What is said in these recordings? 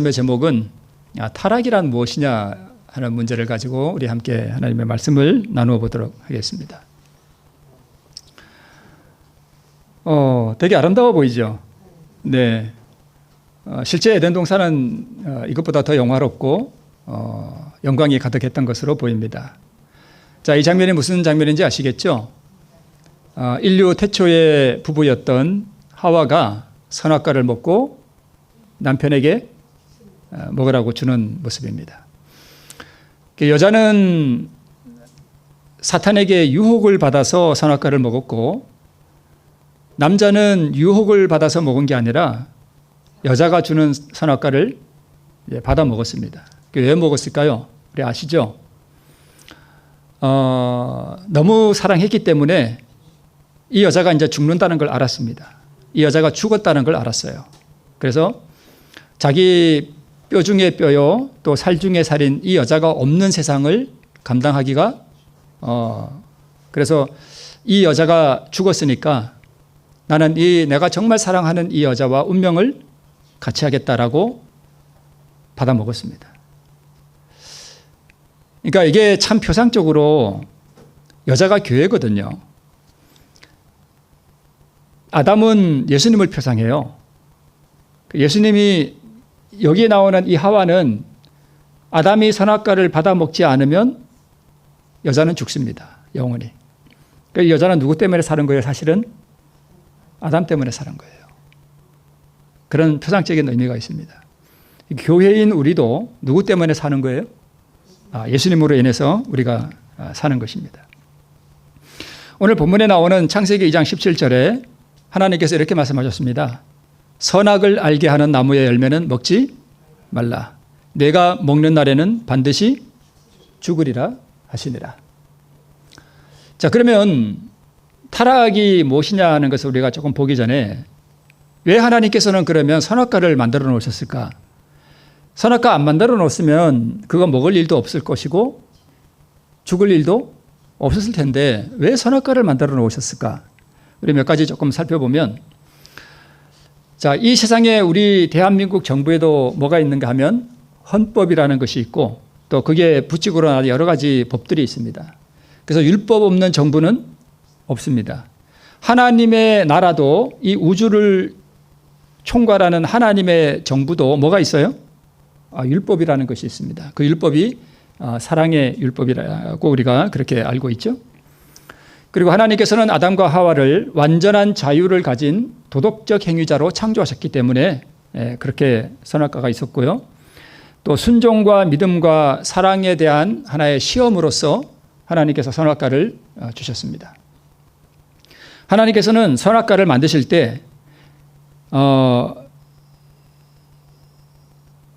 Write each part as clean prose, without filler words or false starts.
말씀의 제목은 타락이란 무엇이냐 하는 문제를 가지고 우리 함께 하나님의 말씀을 나누어 보도록 하겠습니다. 되게 아름다워 보이죠? 네. 실제 에덴 동산은 이것보다 더 영화롭고 영광이 가득했던 것으로 보입니다. 자, 이 장면이 무슨 장면인지 아시겠죠? 인류 태초의 부부였던 하와가 선악과를 먹고 남편에게 먹으라고 주는 모습입니다. 여자는 사탄에게 유혹을 받아서 선악과를 먹었고, 남자는 유혹을 받아서 먹은 게 아니라 여자가 주는 선악과를 받아 먹었습니다. 왜 먹었을까요? 우리 아시죠? 너무 사랑했기 때문에 이 여자가 이제 죽는다는 걸 알았습니다. 이 여자가 죽었다는 걸 알았어요. 그래서 자기 뼈 중에 뼈요, 또 살 중에 살인 이 여자가 없는 세상을 감당하기가 그래서 이 여자가 죽었으니까 나는 내가 정말 사랑하는 이 여자와 운명을 같이 하겠다라고 받아 먹었습니다. 그러니까 이게 참 표상적으로 여자가 교회거든요. 아담은 예수님을 표상해요. 예수님이 여기에 나오는 이 하와는 아담이 선악과를 받아 먹지 않으면 여자는 죽습니다. 영원히. 그러니까 여자는 누구 때문에 사는 거예요? 사실은 아담 때문에 사는 거예요. 그런 표상적인 의미가 있습니다. 교회인 우리도 누구 때문에 사는 거예요? 예수님으로 인해서 우리가 사는 것입니다. 오늘 본문에 나오는 창세기 2장 17절에 하나님께서 이렇게 말씀하셨습니다. 선악을 알게 하는 나무의 열매는 먹지 말라. 내가 먹는 날에는 반드시 죽으리라 하시니라. 자, 그러면 타락이 무엇이냐 하는 것을 우리가 조금 보기 전에 왜 하나님께서는 그러면 선악과를 만들어 놓으셨을까? 선악과 안 만들어 놓았으면 그거 먹을 일도 없을 것이고 죽을 일도 없었을 텐데 왜 선악과를 만들어 놓으셨을까? 우리 몇 가지 조금 살펴보면, 자, 이 세상에 우리 대한민국 정부에도 뭐가 있는가 하면 헌법이라는 것이 있고 또 그게 부칙으로 여러 가지 법들이 있습니다. 그래서 율법 없는 정부는 없습니다. 하나님의 나라도 이 우주를 총괄하는 하나님의 정부도 뭐가 있어요? 율법이라는 것이 있습니다. 그 율법이 사랑의 율법이라고 우리가 그렇게 알고 있죠. 그리고 하나님께서는 아담과 하와를 완전한 자유를 가진 도덕적 행위자로 창조하셨기 때문에 그렇게 선악과가 있었고요. 또 순종과 믿음과 사랑에 대한 하나의 시험으로서 하나님께서 선악과를 주셨습니다. 하나님께서는 선악과를 만드실 때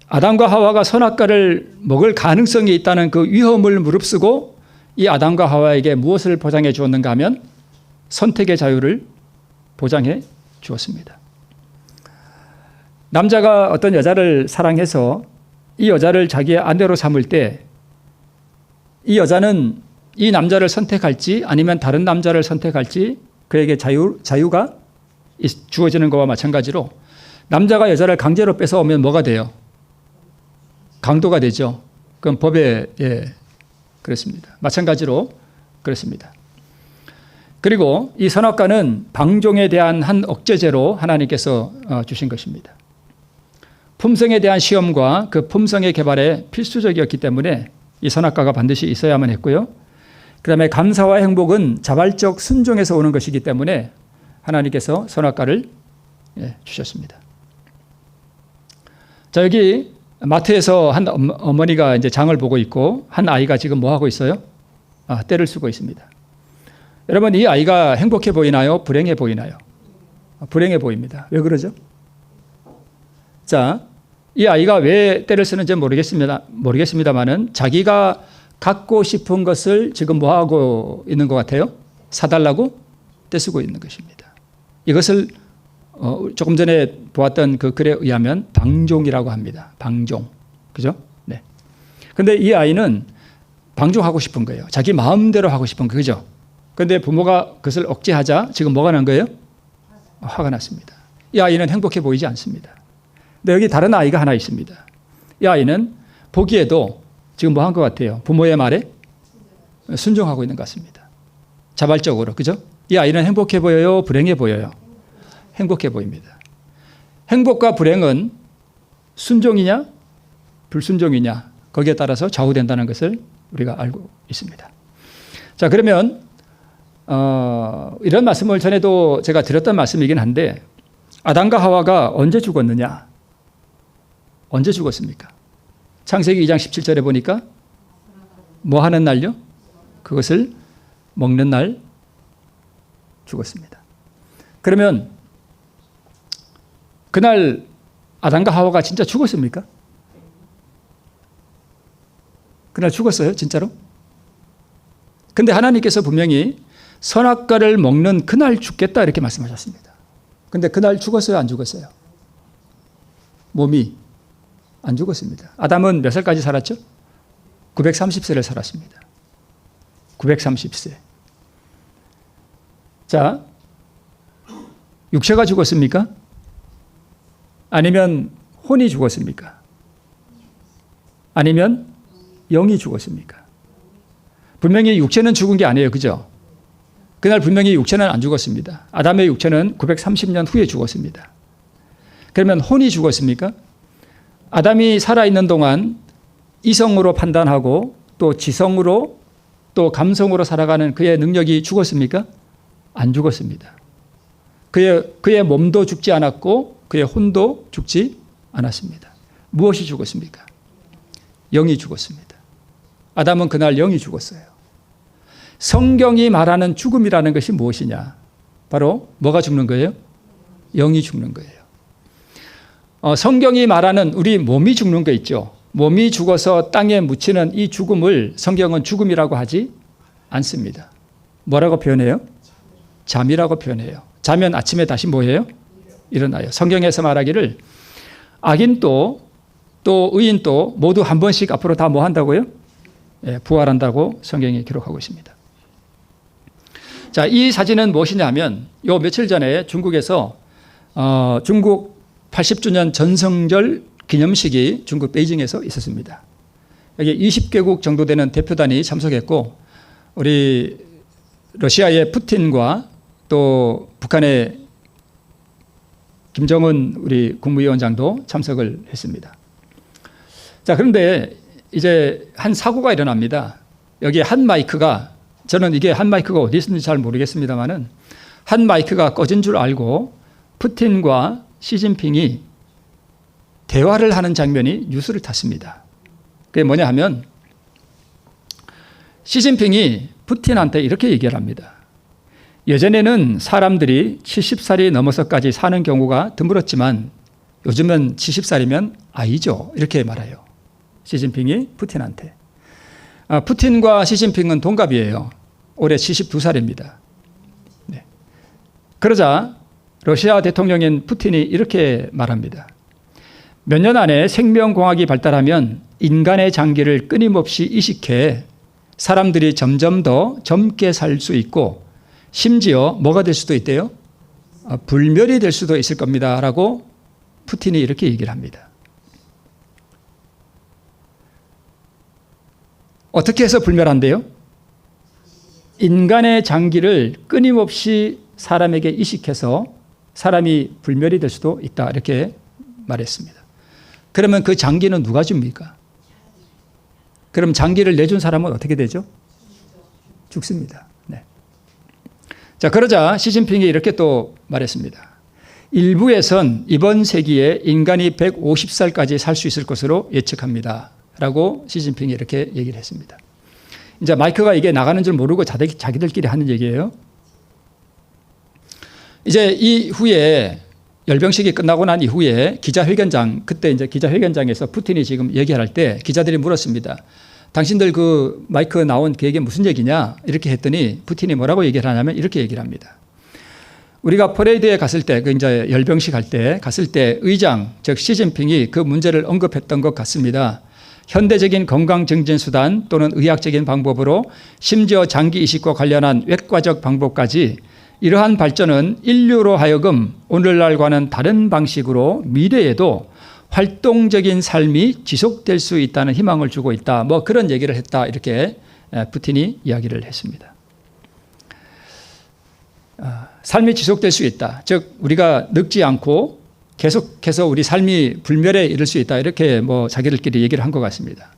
아담과 하와가 선악과를 먹을 가능성이 있다는 그 위험을 무릅쓰고 이 아담과 하와에게 무엇을 보장해 주었는가 하면 선택의 자유를 보장해 주었습니다. 남자가 어떤 여자를 사랑해서 이 여자를 자기의 아내로 삼을 때 이 여자는 이 남자를 선택할지 아니면 다른 남자를 선택할지 그에게 자유가 주어지는 것과 마찬가지로 남자가 여자를 강제로 뺏어오면 뭐가 돼요? 강도가 되죠. 그건 법에 그렇습니다. 마찬가지로 그렇습니다. 그리고 이 선악과는 방종에 대한 한 억제제로 하나님께서 주신 것입니다. 품성에 대한 시험과 그 품성의 개발에 필수적이었기 때문에 이 선악과가 반드시 있어야만 했고요. 그 다음에 감사와 행복은 자발적 순종에서 오는 것이기 때문에 하나님께서 선악과를 주셨습니다. 자, 여기 마트에서 한 어머니가 이제 장을 보고 있고 한 아이가 지금 뭐 하고 있어요? 떼를 쓰고 있습니다. 여러분, 이 아이가 행복해 보이나요? 불행해 보이나요? 불행해 보입니다. 왜 그러죠? 자, 이 아이가 왜 떼를 쓰는지 모르겠습니다만은 자기가 갖고 싶은 것을 지금 뭐 하고 있는 것 같아요? 사달라고 떼 쓰고 있는 것입니다. 이것을 조금 전에 보았던 그 글에 의하면 방종이라고 합니다. 방종. 그죠? 네. 근데 이 아이는 방종하고 싶은 거예요. 자기 마음대로 하고 싶은 거예요. 그죠? 근데 부모가 그것을 억제하자 지금 뭐가 난 거예요? 화가 났습니다. 이 아이는 행복해 보이지 않습니다. 근데 여기 다른 아이가 하나 있습니다. 이 아이는 보기에도 지금 뭐 한 것 같아요? 부모의 말에 순종하고 있는 것 같습니다. 자발적으로. 그죠? 이 아이는 행복해 보여요? 불행해 보여요? 행복해 보입니다. 행복과 불행은 순종이냐 불순종이냐 거기에 따라서 좌우된다는 것을 우리가 알고 있습니다. 자, 그러면 이런 말씀을 전에도 제가 드렸던 말씀이긴 한데 아담과 하와가 언제 죽었느냐? 언제 죽었습니까? 창세기 2장 17절에 보니까 뭐 하는 날요? 그것을 먹는 날 죽었습니다. 그러면 그날 아담과 하와가 진짜 죽었습니까? 그날 죽었어요? 진짜로? 근데 하나님께서 분명히 선악과를 먹는 그날 죽겠다 이렇게 말씀하셨습니다. 근데 그날 죽었어요? 안 죽었어요? 몸이 안 죽었습니다. 아담은 몇 살까지 살았죠? 930세를 살았습니다. 930세. 자, 육체가 죽었습니까? 아니면 혼이 죽었습니까? 아니면 영이 죽었습니까? 분명히 육체는 죽은 게 아니에요. 그죠? 그날 분명히 육체는 안 죽었습니다. 아담의 육체는 930년 후에 죽었습니다. 그러면 혼이 죽었습니까? 아담이 살아있는 동안 이성으로 판단하고 또 지성으로 또 감성으로 살아가는 그의 능력이 죽었습니까? 안 죽었습니다. 그의 몸도 죽지 않았고 그의 혼도 죽지 않았습니다. 무엇이 죽었습니까? 영이 죽었습니다. 아담은 그날 영이 죽었어요. 성경이 말하는 죽음이라는 것이 무엇이냐? 바로 뭐가 죽는 거예요? 영이 죽는 거예요. 성경이 말하는 우리 몸이 죽는 거 있죠. 몸이 죽어서 땅에 묻히는 이 죽음을 성경은 죽음이라고 하지 않습니다. 뭐라고 표현해요? 잠이라고 표현해요. 자면 아침에 다시 뭐예요? 일어나요. 성경에서 말하기를 악인도 또 의인도 모두 한 번씩 앞으로 다 뭐 한다고요? 부활한다고 성경이 기록하고 있습니다. 자, 이 사진은 무엇이냐 하면 요 며칠 전에 중국에서 중국 80주년 전성절 기념식이 중국 베이징에서 있었습니다. 여기 20개국 정도 되는 대표단이 참석했고 우리 러시아의 푸틴과 또 북한의 김정은 우리 국무위원장도 참석을 했습니다. 자, 그런데 이제 한 사고가 일어납니다. 여기 한 마이크가 저는 이게 한 마이크가 어디 있는지 잘 모르겠습니다만은 한 마이크가 꺼진 줄 알고 푸틴과 시진핑이 대화를 하는 장면이 뉴스를 탔습니다. 그게 뭐냐 하면 시진핑이 푸틴한테 이렇게 얘기를 합니다. 예전에는 사람들이 70살이 넘어서까지 사는 경우가 드물었지만 요즘은 70살이면 아이죠. 이렇게 말해요. 시진핑이 푸틴한테. 푸틴과 시진핑은 동갑이에요. 올해 72살입니다. 네. 그러자 러시아 대통령인 푸틴이 이렇게 말합니다. 몇 년 안에 생명공학이 발달하면 인간의 장기를 끊임없이 이식해 사람들이 점점 더 젊게 살 수 있고 심지어 뭐가 될 수도 있대요? 불멸이 될 수도 있을 겁니다. 라고 푸틴이 이렇게 얘기를 합니다. 어떻게 해서 불멸한대요? 인간의 장기를 끊임없이 사람에게 이식해서 사람이 불멸이 될 수도 있다. 이렇게 말했습니다. 그러면 그 장기는 누가 줍니까? 그럼 장기를 내준 사람은 어떻게 되죠? 죽습니다. 네. 자, 그러자 시진핑이 이렇게 또 말했습니다. 일부에선 이번 세기에 인간이 150살까지 살 수 있을 것으로 예측합니다. 라고 시진핑이 이렇게 얘기를 했습니다. 이제 마이크가 이게 나가는 줄 모르고 자기들끼리 하는 얘기예요. 이제 이후에 열병식이 끝나고 난 이후에 기자회견장, 그때 이제 기자회견장에서 푸틴이 지금 얘기할 때 기자들이 물었습니다. 당신들 그 마이크 나온 그게 무슨 얘기냐? 이렇게 했더니 푸틴이 뭐라고 얘기를 하냐면 이렇게 얘기를 합니다. 우리가 퍼레이드에 갔을 때, 그 이제 열병식 할 때 갔을 때 의장, 즉 시진핑이 그 문제를 언급했던 것 같습니다. 현대적인 건강증진수단 또는 의학적인 방법으로 심지어 장기 이식과 관련한 외과적 방법까지 이러한 발전은 인류로 하여금 오늘날과는 다른 방식으로 미래에도 활동적인 삶이 지속될 수 있다는 희망을 주고 있다. 뭐 그런 얘기를 했다. 이렇게 푸틴이 이야기를 했습니다. 삶이 지속될 수 있다. 즉 우리가 늙지 않고 계속해서 우리 삶이 불멸에 이를 수 있다. 이렇게 뭐 자기들끼리 얘기를 한 것 같습니다.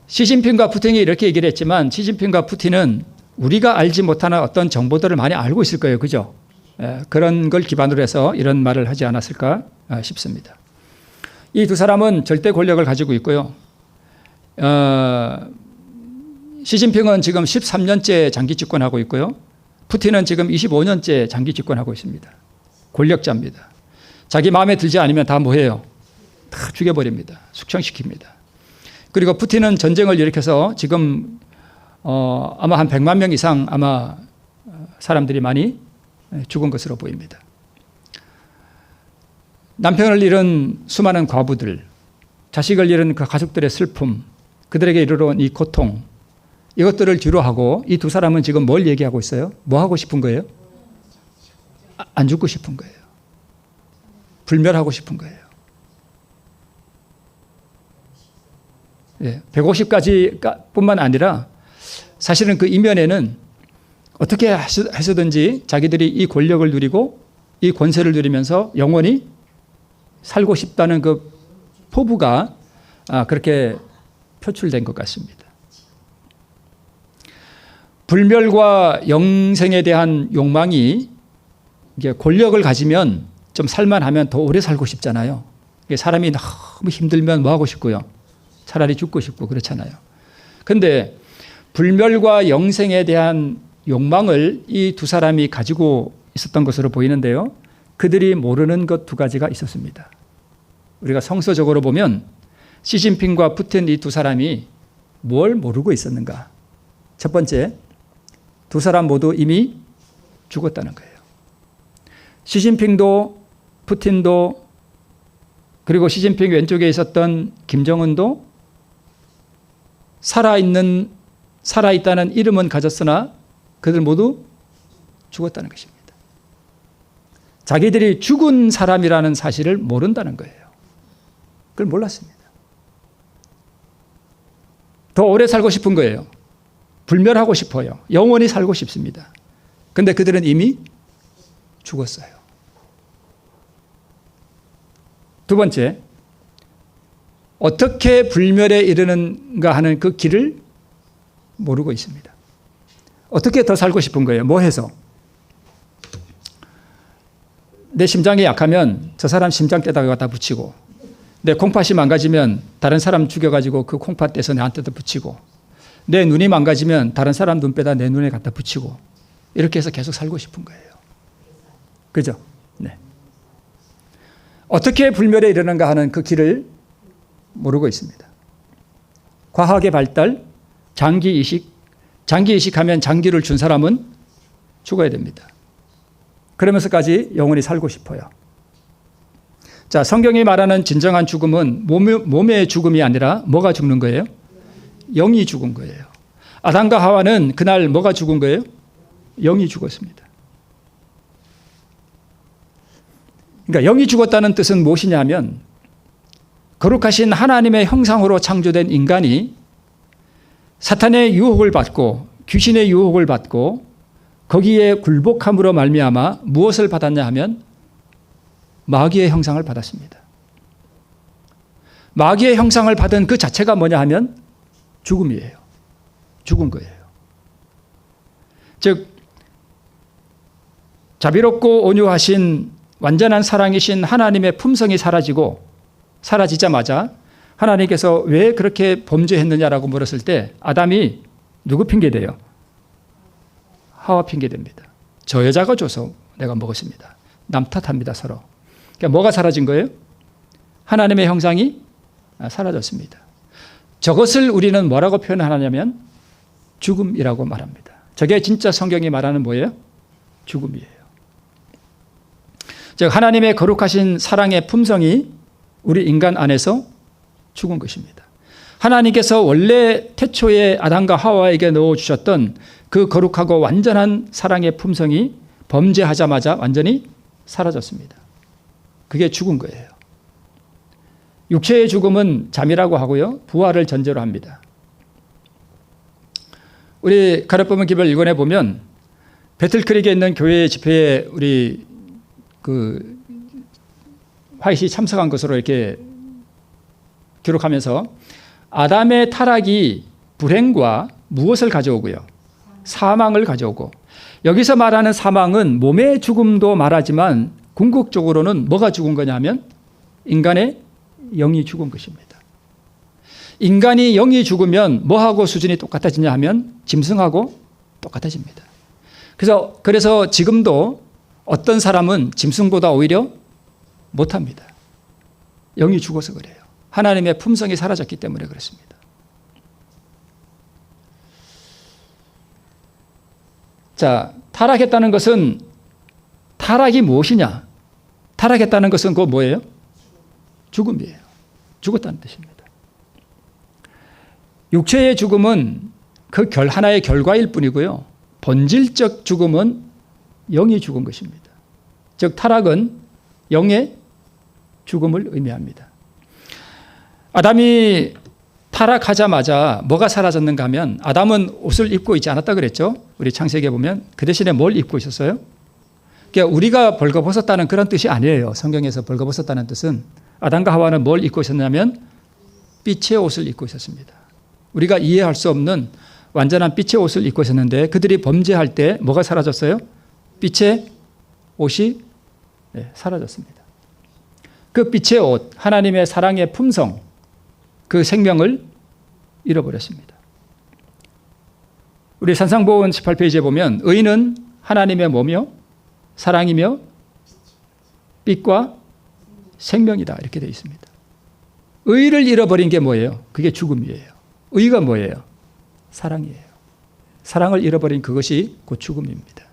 시진핑과 푸틴이 이렇게 얘기를 했지만 시진핑과 푸틴은 우리가 알지 못하는 어떤 정보들을 많이 알고 있을 거예요. 그죠? 그런 걸 기반으로 해서 이런 말을 하지 않았을까 싶습니다. 이 두 사람은 절대 권력을 가지고 있고요. 시진핑은 지금 13년째 장기 집권하고 있고요. 푸틴은 지금 25년째 장기 집권하고 있습니다. 권력자입니다. 자기 마음에 들지 않으면 다 뭐해요? 다 죽여버립니다. 숙청시킵니다. 그리고 푸틴은 전쟁을 일으켜서 지금 아마 한 100만 명 이상 아마 사람들이 많이 죽은 것으로 보입니다. 남편을 잃은 수많은 과부들, 자식을 잃은 그 가족들의 슬픔, 그들에게 이르러온 이 고통, 이것들을 뒤로하고 이 두 사람은 지금 뭘 얘기하고 있어요? 뭐 하고 싶은 거예요? 안 죽고 싶은 거예요. 불멸하고 싶은 거예요. 150까지 뿐만 아니라 사실은 그 이면에는 어떻게 해서든지 자기들이 이 권력을 누리고 이 권세를 누리면서 영원히 살고 싶다는 그 포부가 그렇게 표출된 것 같습니다. 불멸과 영생에 대한 욕망이 이게 권력을 가지면 좀 살만하면 더 오래 살고 싶잖아요. 사람이 너무 힘들면 뭐 하고 싶고요? 차라리 죽고 싶고 그렇잖아요. 그런데 불멸과 영생에 대한 욕망을 이 두 사람이 가지고 있었던 것으로 보이는데요. 그들이 모르는 것 두 가지가 있었습니다. 우리가 성서적으로 보면 시진핑과 푸틴 이 두 사람이 뭘 모르고 있었는가? 첫 번째, 두 사람 모두 이미 죽었다는 거예요. 시진핑도 푸틴도 그리고 시진핑 왼쪽에 있었던 김정은도 살아있다는 이름은 가졌으나 그들 모두 죽었다는 것입니다. 자기들이 죽은 사람이라는 사실을 모른다는 거예요. 그걸 몰랐습니다. 더 오래 살고 싶은 거예요. 불멸하고 싶어요. 영원히 살고 싶습니다. 그런데 그들은 이미 죽었어요. 두 번째, 어떻게 불멸에 이르는가 하는 그 길을 모르고 있습니다. 어떻게 더 살고 싶은 거예요? 뭐 해서? 내 심장이 약하면 저 사람 심장대다가 갖다 붙이고, 내 콩팥이 망가지면 다른 사람 죽여가지고 그 콩팥 떼서 내한테도 붙이고, 내 눈이 망가지면 다른 사람 눈빼다 내 눈에 갖다 붙이고, 이렇게 해서 계속 살고 싶은 거예요. 그죠? 네. 어떻게 불멸에 이르는가 하는 그 길을 모르고 있습니다. 과학의 발달, 장기 이식하면 장기를 준 사람은 죽어야 됩니다. 그러면서까지 영원히 살고 싶어요. 자, 성경이 말하는 진정한 죽음은 몸의 죽음이 아니라 뭐가 죽는 거예요? 영이 죽은 거예요. 아담과 하와는 그날 뭐가 죽은 거예요? 영이 죽었습니다. 그러니까 영이 죽었다는 뜻은 무엇이냐면 거룩하신 하나님의 형상으로 창조된 인간이 사탄의 유혹을 받고 귀신의 유혹을 받고 거기에 굴복함으로 말미암아 무엇을 받았냐 하면 마귀의 형상을 받았습니다. 마귀의 형상을 받은 그 자체가 뭐냐 하면 죽음이에요. 죽은 거예요. 즉 자비롭고 온유하신 완전한 사랑이신 하나님의 품성이 사라지자마자 하나님께서 왜 그렇게 범죄했느냐라고 물었을 때 아담이 누구 핑계대요? 하와 핑계됩니다. 저 여자가 줘서 내가 먹었습니다. 남 탓합니다, 서로. 그러니까 뭐가 사라진 거예요? 하나님의 형상이 사라졌습니다. 저것을 우리는 뭐라고 표현하냐면 죽음이라고 말합니다. 저게 진짜 성경이 말하는 뭐예요? 죽음이에요. 즉 하나님의 거룩하신 사랑의 품성이 우리 인간 안에서 죽은 것입니다. 하나님께서 원래 태초에 아담과 하와에게 넣어주셨던 그 거룩하고 완전한 사랑의 품성이 범죄하자마자 완전히 사라졌습니다. 그게 죽은 거예요. 육체의 죽음은 잠이라고 하고요. 부활을 전제로 합니다. 우리 가르법문 기별 1권에 보면 배틀크릭에 있는 교회 집회에 우리 화이트이 참석한 것으로 이렇게 기록하면서 아담의 타락이 불행과 무엇을 가져오고요? 사망을 가져오고, 여기서 말하는 사망은 몸의 죽음도 말하지만 궁극적으로는 뭐가 죽은 거냐 하면 인간의 영이 죽은 것입니다. 인간이 영이 죽으면 뭐하고 수준이 똑같아지냐 하면 짐승하고 똑같아집니다. 그래서 지금도 어떤 사람은 짐승보다 오히려 못합니다. 영이 죽어서 그래요. 하나님의 품성이 사라졌기 때문에 그렇습니다. 자, 타락했다는 것은, 타락이 무엇이냐? 타락했다는 것은 그거 뭐예요? 죽음이에요. 죽었다는 뜻입니다. 육체의 죽음은 그 하나의 결과일 뿐이고요. 본질적 죽음은 영이 죽은 것입니다. 즉 타락은 영의 죽음을 의미합니다. 아담이 타락하자마자 뭐가 사라졌는가 하면, 아담은 옷을 입고 있지 않았다 그랬죠. 우리 창세기에 보면 그 대신에 뭘 입고 있었어요? 그러니까 우리가 벌거벗었다는 그런 뜻이 아니에요. 성경에서 벌거벗었다는 뜻은, 아담과 하와는 뭘 입고 있었냐면 빛의 옷을 입고 있었습니다. 우리가 이해할 수 없는 완전한 빛의 옷을 입고 있었는데, 그들이 범죄할 때 뭐가 사라졌어요? 빛의 옷이 사라졌습니다. 그 빛의 옷, 하나님의 사랑의 품성, 그 생명을 잃어버렸습니다. 우리 산상보훈 18페이지에 보면 의인은 하나님의 뭐며 사랑이며 빛과 생명이다 이렇게 되어 있습니다. 의를 잃어버린 게 뭐예요? 그게 죽음이에요. 의가 뭐예요? 사랑이에요. 사랑을 잃어버린 그것이 곧 죽음입니다.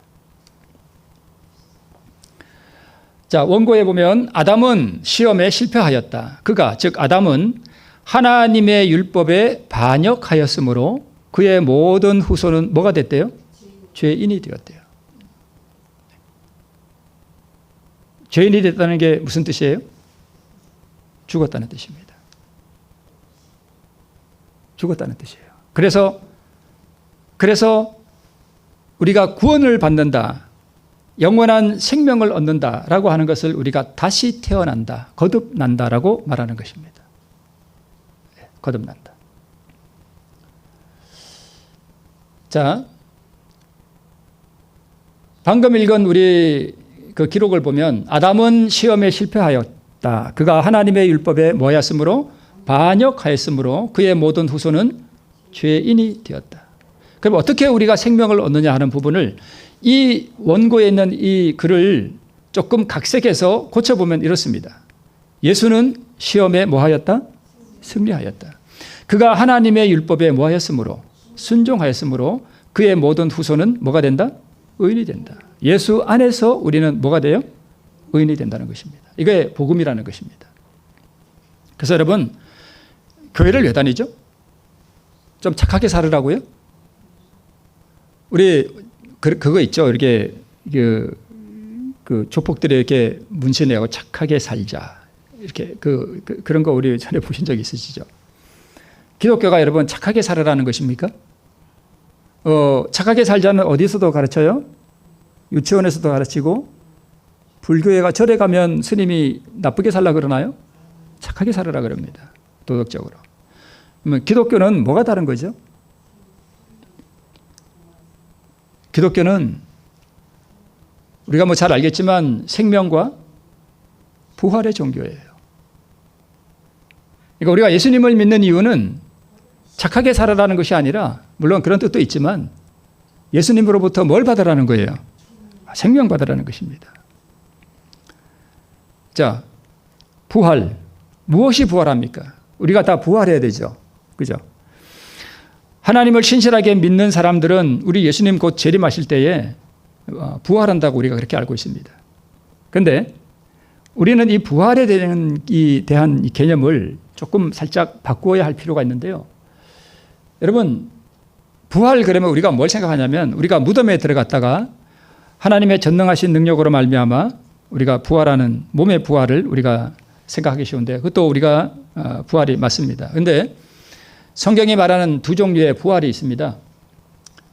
자, 원고에 보면 아담은 시험에 실패하였다. 즉 아담은 하나님의 율법에 반역하였으므로 그의 모든 후손은 뭐가 됐대요? 죄인이 되었대요. 죄인이 됐다는 게 무슨 뜻이에요? 죽었다는 뜻입니다. 죽었다는 뜻이에요. 그래서 우리가 구원을 받는다, 영원한 생명을 얻는다라고 하는 것을 우리가 다시 태어난다, 거듭난다라고 말하는 것입니다. 거듭난다. 자, 방금 읽은 우리 그 기록을 보면 아담은 시험에 실패하였다. 그가 하나님의 율법에 뭐였으므로? 반역하였으므로 그의 모든 후손은 죄인이 되었다. 그럼 어떻게 우리가 생명을 얻느냐 하는 부분을 이 원고에 있는 이 글을 조금 각색해서 고쳐보면 이렇습니다. 예수는 시험에 뭐하였다? 승리하였다. 그가 하나님의 율법에 뭐하였으므로? 순종하였으므로 그의 모든 후손은 뭐가 된다? 의인이 된다. 예수 안에서 우리는 뭐가 돼요? 의인이 된다는 것입니다. 이게 복음이라는 것입니다. 그래서 여러분, 교회를 왜 다니죠? 좀 착하게 살으라고요? 우리 그거 있죠. 이렇게 그 조폭들이 이렇게 문신하고 착하게 살자. 이렇게 그런 거 우리 전에 보신 적 있으시죠? 기독교가 여러분 착하게 살으라는 것입니까? 착하게 살자는 어디서도 가르쳐요? 유치원에서도 가르치고, 불교회가 절에 가면 스님이 나쁘게 살라 그러나요? 착하게 살으라 그럽니다. 도덕적으로. 그러면 기독교는 뭐가 다른 거죠? 기독교는 우리가 뭐 잘 알겠지만 생명과 부활의 종교예요. 그러니까 우리가 예수님을 믿는 이유는 착하게 살아라는 것이 아니라, 물론 그런 뜻도 있지만 예수님으로부터 뭘 받으라는 거예요? 생명 받으라는 것입니다. 자, 부활. 무엇이 부활합니까? 우리가 다 부활해야 되죠. 그죠? 하나님을 신실하게 믿는 사람들은 우리 예수님 곧 재림하실 때에 부활한다고 우리가 그렇게 알고 있습니다. 그런데 우리는 이 부활에 대한 이 개념을 조금 살짝 바꾸어야 할 필요가 있는데요. 여러분, 부활 그러면 우리가 뭘 생각하냐면, 우리가 무덤에 들어갔다가 하나님의 전능하신 능력으로 말미암아 우리가 부활하는 몸의 부활을 우리가 생각하기 쉬운데 그것도 우리가 부활이 맞습니다. 그런데 성경이 말하는 두 종류의 부활이 있습니다.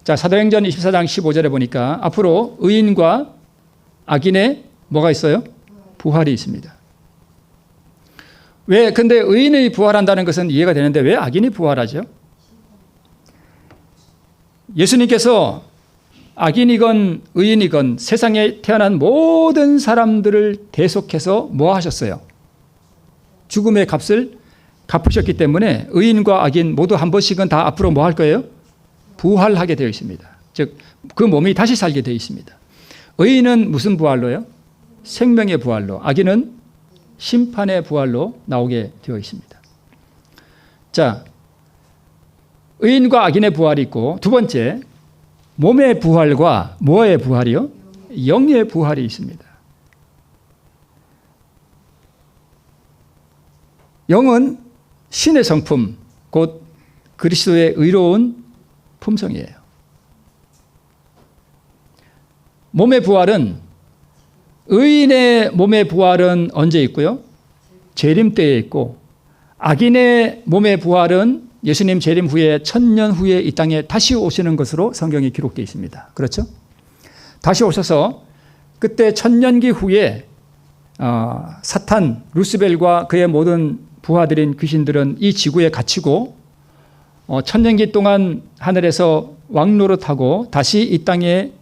자, 사도행전 24장 15절에 보니까 앞으로 의인과 악인의 뭐가 있어요? 부활이 있습니다. 왜 근데 의인이 부활한다는 것은 이해가 되는데 왜 악인이 부활하죠? 예수님께서 악인이건 의인이건 세상에 태어난 모든 사람들을 대속해서 뭐 하셨어요? 죽음의 값을 갚으셨기 때문에 의인과 악인 모두 한 번씩은 다 앞으로 뭐 할 거예요? 부활하게 되어 있습니다. 즉 그 몸이 다시 살게 되어 있습니다. 의인은 무슨 부활로요? 생명의 부활로, 악인은 심판의 부활로 나오게 되어 있습니다. 자, 의인과 악인의 부활이 있고 두 번째 몸의 부활과 뭐의 부활이요? 영의 부활이 있습니다. 영은 신의 성품, 곧 그리스도의 의로운 품성이에요. 몸의 부활은 의인의 몸의 부활은 언제 있고요? 재림 때에 있고 악인의 몸의 부활은 예수님 재림 후에 1000년 후에 이 땅에 다시 오시는 것으로 성경이 기록되어 있습니다. 그렇죠? 다시 오셔서 그때 1000년기 후에 사탄, 루스벨과 그의 모든 부하들인 귀신들은 이 지구에 갇히고 1000년기 동안 하늘에서 왕노릇하고 다시 이 땅에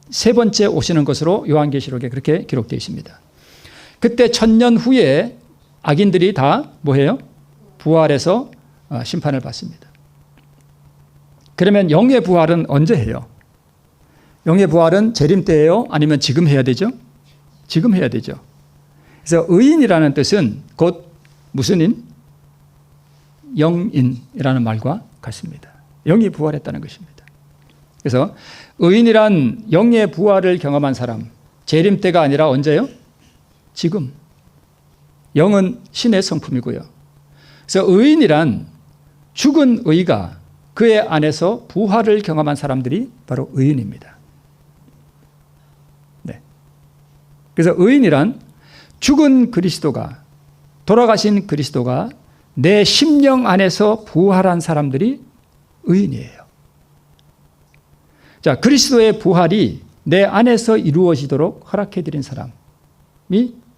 세 번째 오시는 것으로 요한계시록에 그렇게 기록되어 있습니다. 그때 1000년 후에 악인들이 다 뭐해요? 부활해서 심판을 받습니다. 그러면 영의 부활은 언제 해요? 영의 부활은 재림 때예요? 아니면 지금 해야 되죠? 지금 해야 되죠. 그래서 의인이라는 뜻은 곧 무슨 인? 영인이라는 말과 같습니다. 영이 부활했다는 것입니다. 그래서 의인이란 영의 부활을 경험한 사람, 재림 때가 아니라 언제요? 지금. 영은 신의 성품이고요. 그래서 의인이란 죽은 의가 그의 안에서 부활을 경험한 사람들이 바로 의인입니다. 네. 그래서 의인이란 죽은 그리스도가, 돌아가신 그리스도가 내 심령 안에서 부활한 사람들이 의인이에요. 자, 그리스도의 부활이 내 안에서 이루어지도록 허락해드린 사람이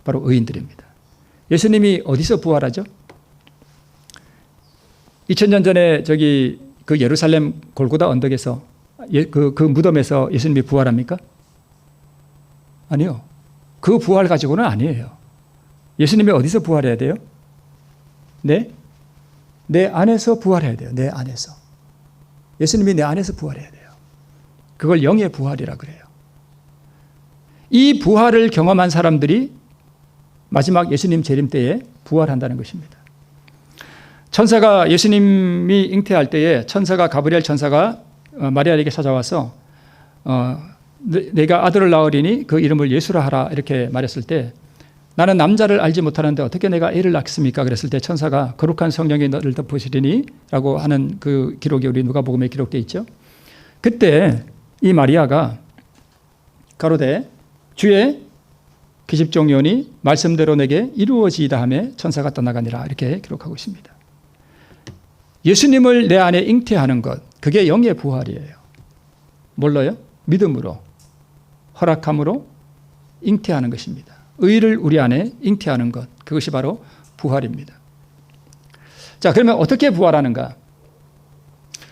바로 의인들입니다. 예수님이 어디서 부활하죠? 2000년 전에 그 예루살렘 골고다 언덕에서 그 무덤에서 예수님이 부활합니까? 아니요. 그 부활 가지고는 아니에요. 예수님이 어디서 부활해야 돼요? 내 안에서 부활해야 돼요. 내 안에서. 예수님이 내 안에서 부활해야 돼요. 그걸 영의 부활이라 그래요. 이 부활을 경험한 사람들이 마지막 예수님 재림 때에 부활한다는 것입니다. 천사가 예수님이 잉태할 때에 천사가 가브리엘 천사가 마리아에게 찾아와서 내가 아들을 낳으리니 그 이름을 예수라 하라 이렇게 말했을 때 나는 남자를 알지 못하는데 어떻게 내가 애를 낳습니까? 그랬을 때 천사가 거룩한 성령이 너를 덮으시리니 라고 하는 그 기록이 우리 누가복음에 기록되어 있죠. 그때 이 마리아가 가로되 주의 기집종이오니 말씀대로 내게 이루어지이다 하며 천사가 떠나가니라 이렇게 기록하고 있습니다. 예수님을 내 안에 잉태하는 것, 그게 영의 부활이에요. 뭘로요? 믿음으로, 허락함으로 잉태하는 것입니다. 의를 우리 안에 잉태하는 것, 그것이 바로 부활입니다. 자, 그러면 어떻게 부활하는가?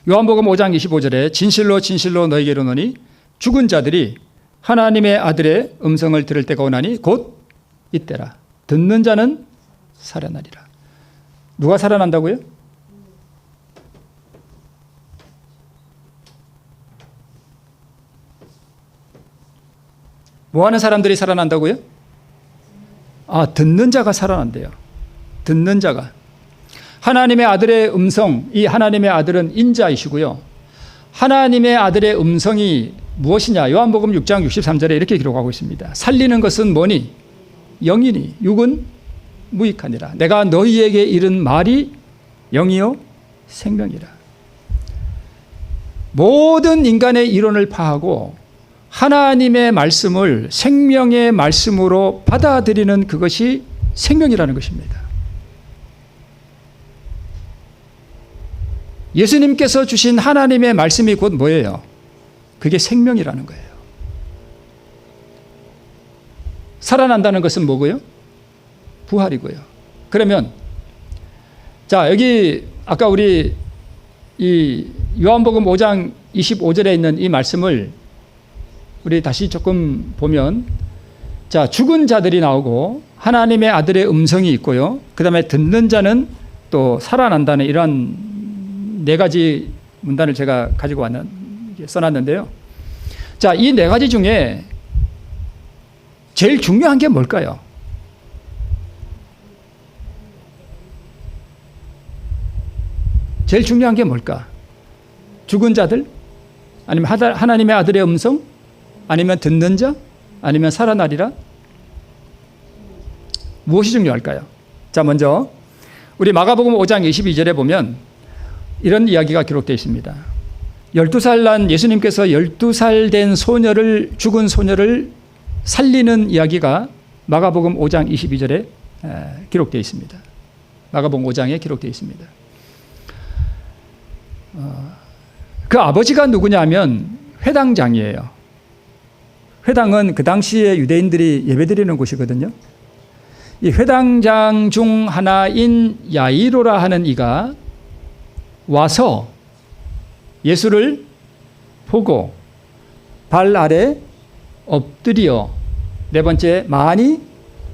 요한복음 5장 25절에 진실로 진실로 너희에게 이르노니 죽은 자들이 하나님의 아들의 음성을 들을 때가 오나니 곧 이때라. 듣는 자는 살아나리라. 누가 살아난다고요? 뭐 하는 사람들이 살아난다고요? 듣는 자가 살아난대요. 듣는 자가. 하나님의 아들의 음성, 이 하나님의 아들은 인자이시고요. 하나님의 아들의 음성이 무엇이냐? 요한복음 6장 63절에 이렇게 기록하고 있습니다. 살리는 것은 뭐니? 영이니 육은 무익하니라. 내가 너희에게 이른 말이 영이요 생명이라. 모든 인간의 이론을 파하고 하나님의 말씀을 생명의 말씀으로 받아들이는 그것이 생명이라는 것입니다. 예수님께서 주신 하나님의 말씀이 곧 뭐예요? 그게 생명이라는 거예요. 살아난다는 것은 뭐고요? 부활이고요. 그러면 자, 여기 아까 우리 이 요한복음 5장 25절에 있는 이 말씀을 우리 다시 조금 보면, 자, 죽은 자들이 나오고 하나님의 아들의 음성이 있고요. 그 다음에 듣는 자는 또 살아난다는 이러한 네 가지 문단을 제가 가지고 써놨는데요. 자, 이 네 가지 중에 제일 중요한 게 뭘까요? 제일 중요한 게 뭘까? 죽은 자들? 아니면 하나님의 아들의 음성? 아니면 듣는 자? 아니면 살아나리라? 무엇이 중요할까요? 자, 먼저 우리 마가복음 5장 22절에 보면 이런 이야기가 기록되어 있습니다. 12살 난 예수님께서 12살 된 죽은 소녀를 살리는 이야기가 마가복음 5장 22절에 기록되어 있습니다. 마가복음 5장에 기록되어 있습니다. 그 아버지가 누구냐면 회당장이에요. 회당은 그 당시에 유대인들이 예배드리는 곳이거든요. 이 회당장 중 하나인 야이로라 하는 이가 와서 예수를 보고 발 아래 엎드려 네 번째 많이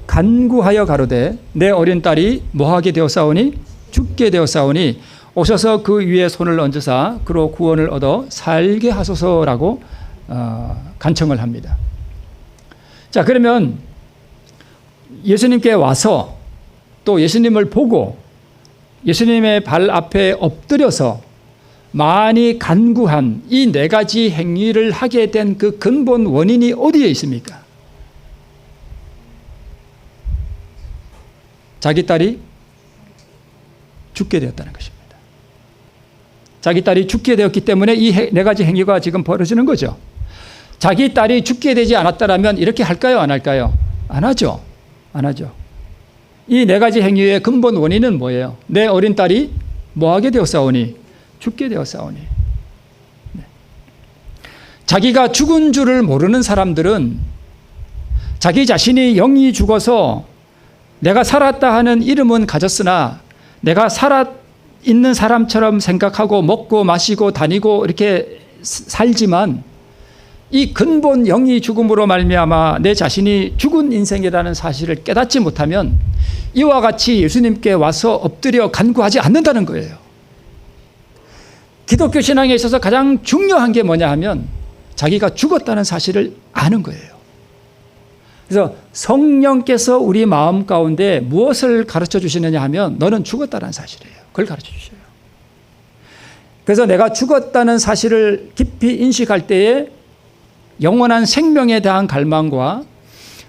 간구하여 가로되 내 어린 딸이 뭐하게 되었사오니 죽게 되었사오니 오셔서 그 위에 손을 얹으사 그로 구원을 얻어 살게 하소서라고 간청을 합니다. 자, 그러면 예수님께 와서 또 예수님을 보고 예수님의 발 앞에 엎드려서 많이 간구한 이 네 가지 행위를 하게 된 그 근본 원인이 어디에 있습니까? 자기 딸이 죽게 되었다는 것입니다. 자기 딸이 죽게 되었기 때문에 이 네 가지 행위가 지금 벌어지는 거죠. 자기 딸이 죽게 되지 않았다면 이렇게 할까요? 안 할까요? 안 하죠. 안 하죠. 이 네 가지 행위의 근본 원인은 뭐예요? 내 어린 딸이 뭐하게 되었사오니? 죽게 되었사오니. 네. 자기가 죽은 줄을 모르는 사람들은 자기 자신이 영이 죽어서 내가 살았다 하는 이름은 가졌으나 내가 살아있는 사람처럼 생각하고 먹고 마시고 다니고 이렇게 살지만 이 근본 영이 죽음으로 말미암아 내 자신이 죽은 인생이라는 사실을 깨닫지 못하면 이와 같이 예수님께 와서 엎드려 간구하지 않는다는 거예요. 기독교 신앙에 있어서 가장 중요한 게 뭐냐 하면 자기가 죽었다는 사실을 아는 거예요. 그래서 성령께서 우리 마음 가운데 무엇을 가르쳐 주시느냐 하면 너는 죽었다는 사실이에요. 그걸 가르쳐 주셔요. 그래서 내가 죽었다는 사실을 깊이 인식할 때에 영원한 생명에 대한 갈망과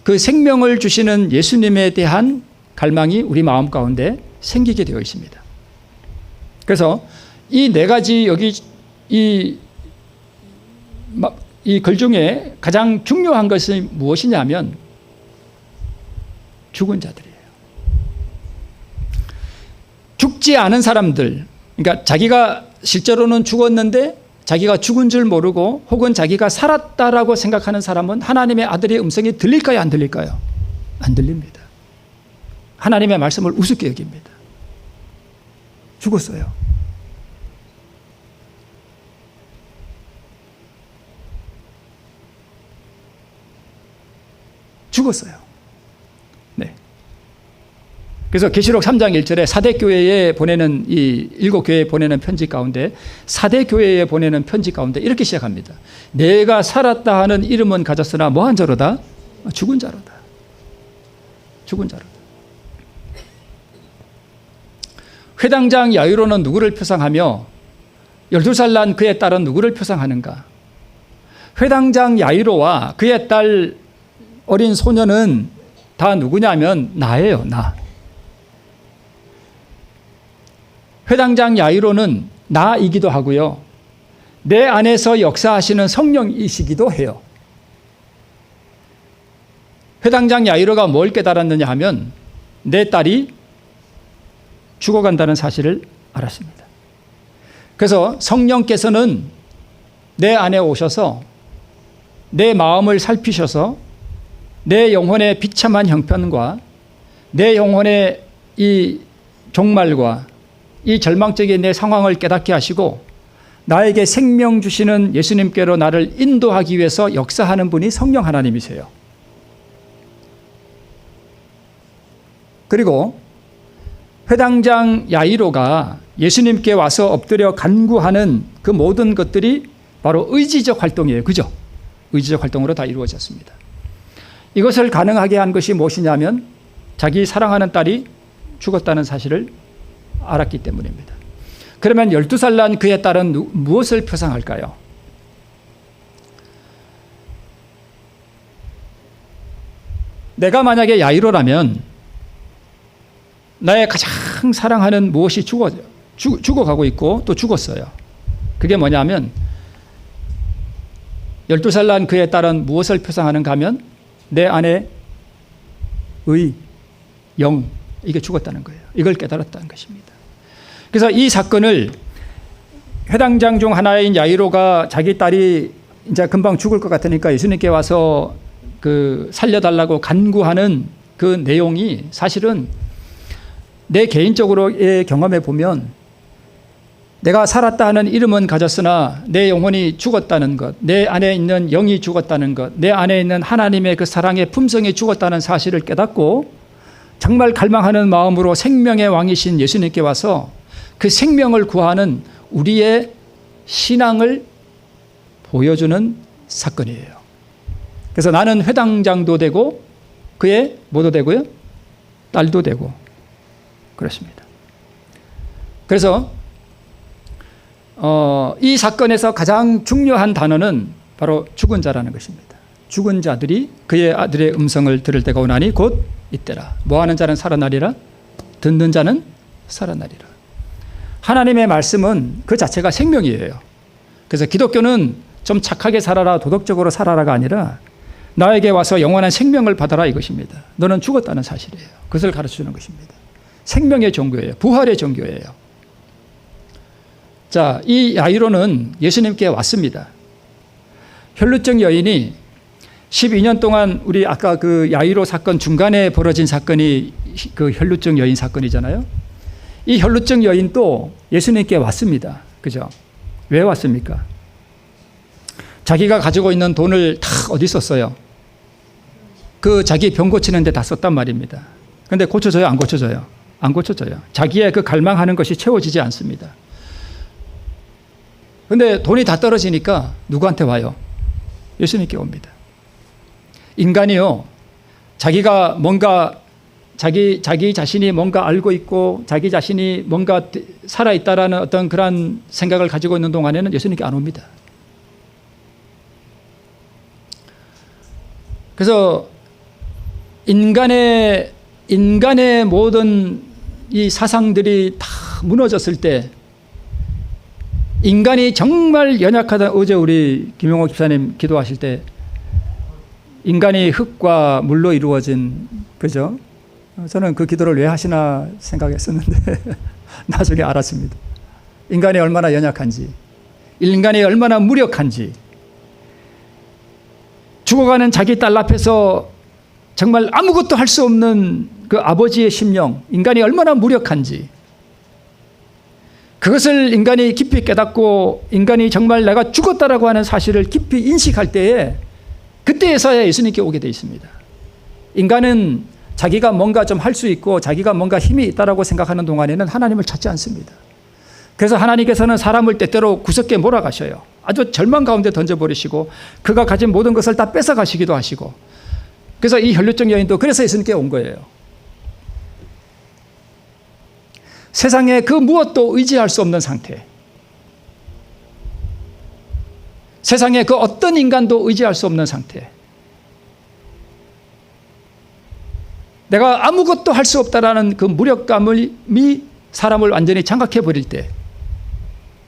그 생명을 주시는 예수님에 대한 갈망이 우리 마음 가운데 생기게 되어 있습니다. 그래서 이 네 가지 여기 이 글 중에 가장 중요한 것이 무엇이냐면 죽은 자들이에요. 죽지 않은 사람들, 그러니까 자기가 실제로는 죽었는데 자기가 죽은 줄 모르고 혹은 자기가 살았다라고 생각하는 사람은 하나님의 아들의 음성이 들릴까요? 안 들릴까요? 안 들립니다. 하나님의 말씀을 우습게 여깁니다. 죽었어요. 죽었어요. 네. 그래서 계시록 3장 1절에 사대 교회에 보내는 이 7교회에 보내는 편지 가운데 사대 교회에 보내는 편지 가운데 이렇게 시작합니다. 내가 살았다 하는 이름은 가졌으나 뭐한 자로다? 죽은 자로다. 죽은 자로다. 회당장 야이로는 누구를 표상하며 12살 난 그의 딸은 누구를 표상하는가? 회당장 야이로와 그의 딸 어린 소녀는 다 누구냐면 나예요. 나. 회당장 야이로는 나이기도 하고요. 내 안에서 역사하시는 성령이시기도 해요. 회당장 야이로가 뭘 깨달았느냐 하면 내 딸이 죽어간다는 사실을 알았습니다. 그래서 성령께서는 내 안에 오셔서 내 마음을 살피셔서 내 영혼의 비참한 형편과 내 영혼의 이 종말과 이 절망적인 내 상황을 깨닫게 하시고 나에게 생명 주시는 예수님께로 나를 인도하기 위해서 역사하는 분이 성령 하나님이세요. 그리고 회당장 야이로가 예수님께 와서 엎드려 간구하는 그 모든 것들이 바로 의지적 활동이에요. 그죠? 의지적 활동으로 다 이루어졌습니다. 이것을 가능하게 한 것이 무엇이냐면 자기 사랑하는 딸이 죽었다는 사실을 알았기 때문입니다. 그러면 12살 난 그의 딸은 무엇을 표상할까요? 내가 만약에 야이로라면 나의 가장 사랑하는 무엇이 죽어가고 있고 또 죽었어요. 그게 뭐냐면 12살 난 그의 딸은 무엇을 표상하는가 하면 내 안에 영, 이게 죽었다는 거예요. 이걸 깨달았다는 것입니다. 그래서 이 사건을 회당장 중 하나인 야이로가 자기 딸이 이제 금방 죽을 것 같으니까 예수님께 와서 그 살려달라고 간구하는 그 내용이 사실은 내 개인적으로의 경험에 보면 내가 살았다 하는 이름은 가졌으나 내 영혼이 죽었다는 것, 내 안에 있는 영이 죽었다는 것, 내 안에 있는 하나님의 그 사랑의 품성이 죽었다는 사실을 깨닫고 정말 갈망하는 마음으로 생명의 왕이신 예수님께 와서 그 생명을 구하는 우리의 신앙을 보여주는 사건이에요. 그래서 나는 회당장도 되고 그의 뭐도 되고요? 딸도 되고 그렇습니다. 그래서 이 사건에서 가장 중요한 단어는 바로 죽은 자라는 것입니다. 죽은 자들이 그의 아들의 음성을 들을 때가 오나니 곧 이때라. 뭐하는 자는 살아나리라. 듣는 자는 살아나리라. 하나님의 말씀은 그 자체가 생명이에요. 그래서 기독교는 좀 착하게 살아라, 도덕적으로 살아라가 아니라 나에게 와서 영원한 생명을 받아라 이것입니다. 너는 죽었다는 사실이에요. 그것을 가르쳐주는 것입니다. 생명의 종교예요. 부활의 종교예요. 자, 이 야이로는 예수님께 왔습니다. 혈루증 여인이 12년 동안 우리 아까 그 야이로 사건 중간에 벌어진 사건이 그 혈루증 여인 사건이잖아요. 이 혈루증 여인도 예수님께 왔습니다. 그죠? 왜 왔습니까? 자기가 가지고 있는 돈을 다 어디 썼어요? 그 자기 병 고치는 데 다 썼단 말입니다. 그런데 고쳐져요? 안 고쳐져요? 안 고쳐져요. 자기의 그 갈망하는 것이 채워지지 않습니다. 그런데 돈이 다 떨어지니까 누구한테 와요? 예수님께 옵니다. 인간이요, 자기가 뭔가 자기 자신이 뭔가 알고 있고 자기 자신이 뭔가 살아있다라는 어떤 그런 생각을 가지고 있는 동안에는 예수님께 안 옵니다. 그래서 인간의 모든 이 사상들이 다 무너졌을 때 인간이 정말 연약하다. 어제 우리 김용옥 집사님 기도하실 때 인간이 흙과 물로 이루어진, 그죠? 저는 그 기도를 왜 하시나 생각했었는데 나중에 알았습니다. 인간이 얼마나 연약한지, 인간이 얼마나 무력한지, 죽어가는 자기 딸 앞에서 정말 아무것도 할 수 없는 그 아버지의 심령, 인간이 얼마나 무력한지, 그것을 인간이 깊이 깨닫고 인간이 정말 내가 죽었다라고 하는 사실을 깊이 인식할 때에 그때에서야 예수님께 오게 되어 있습니다. 인간은 자기가 뭔가 좀 할 수 있고 자기가 뭔가 힘이 있다라고 생각하는 동안에는 하나님을 찾지 않습니다. 그래서 하나님께서는 사람을 때때로 구석에 몰아가셔요. 아주 절망 가운데 던져버리시고 그가 가진 모든 것을 다 뺏어가시기도 하시고, 그래서 이 혈루증 여인도 그래서 예수님께 온 거예요. 세상에 그 무엇도 의지할 수 없는 상태, 세상에 그 어떤 인간도 의지할 수 없는 상태, 내가 아무것도 할 수 없다라는 그 무력감이 사람을 완전히 장악해 버릴 때,